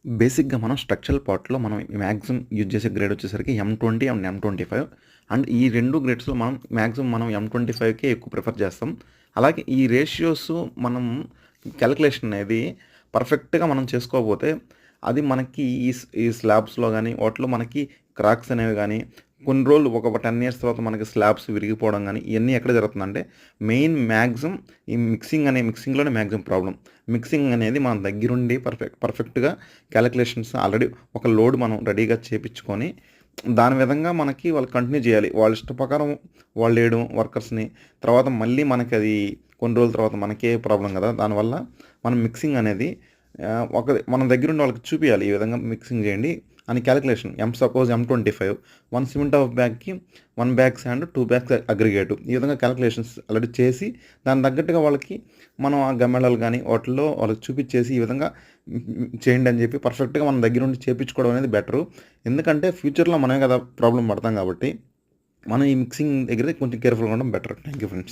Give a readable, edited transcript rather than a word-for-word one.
బేసిక్‌గా మనం స్ట్రక్చరల్ పార్ట్‌లో మనం మాక్సిమం యూజ్ చేసే గ్రేడ్ వచ్చేసరికి M20 అండ్ M25 అండ్ ఈ 2 గ్రేడ్స్‌లో మనం M25కే ఎక్కువ ప్రిఫర్ చేస్తాం. అలాగే ఈ రేషియోస్ మనం కాలిక్యులేషన్ అనేది పర్ఫెక్ట్‌గా మనం చేసుకోకపోతే అది మనకి ఈ స్లాబ్స్‌లో గానీ, వాటిలో మనకి క్రాక్స్ అనేవి గానీ, కొన్ని రోజులు ఒక 10 ఇయర్స్ తర్వాత మనకి స్లాబ్స్ విరిగిపోవడం గానీ, ఇయన్నీ ఎక్కడ జరుగుతుందంటే మెయిన్ మాక్సిమం ఈ మిక్సింగ్‌లోనే మాక్సిమం ప్రాబ్లమ్. మిక్సింగ్ అనేది మన దగ్గరుండి పర్ఫెక్ట్‌గా కాలిక్యులేషన్స్ ఆల్రెడీ ఒక లోడ్ మనం రెడీగా చేపించుకొని దాని విధంగా మనకి వాళ్ళు కంటిన్యూ చేయాలి. వాళ్ళ ఇష్ట ప్రకారం వాళ్ళేయడం వర్కర్స్‌ని. తర్వాత మళ్ళీ మనకది కొన్ని రోజుల తర్వాత మనకే ప్రాబ్లమ్ గదా! దానివల్ల మనం మిక్సింగ్ అనేది మన దగ్గరుండి వాళ్ళకి చూపియాలి. ఈ విధంగా మిక్సింగ్ చేయండి అని calculation. Suppose M25 1 cement half బ్యాగ్‌కి 1 బ్యాగ్ సాండ్, 2 బ్యాగ్స్ అగ్రిగేట్. ఈ విధంగా కాలిక్యులేషన్స్ ఆల్రెడీ చేసి దానికి తగ్గట్టుగా వాళ్ళకి మనం ఆ గమ్మెళాలు గానీ వాటిల్లో వాళ్ళకి చూపిచ్చేసి ఈ విధంగా చేయండి అని చెప్పి పర్ఫెక్ట్‌గా మన దగ్గరుండి చేపించుకోవడం అనేది బెటరు. ఎందుకంటే ఫ్యూచర్‌లో మనమే కదా ప్రాబ్లమ్ పడతాం కాబట్టి మనం ఈ మిక్సింగ్ దగ్గర కొంచెం కేర్‌ఫుల్‌గా ఉండడం బెటర్. Thank you friends.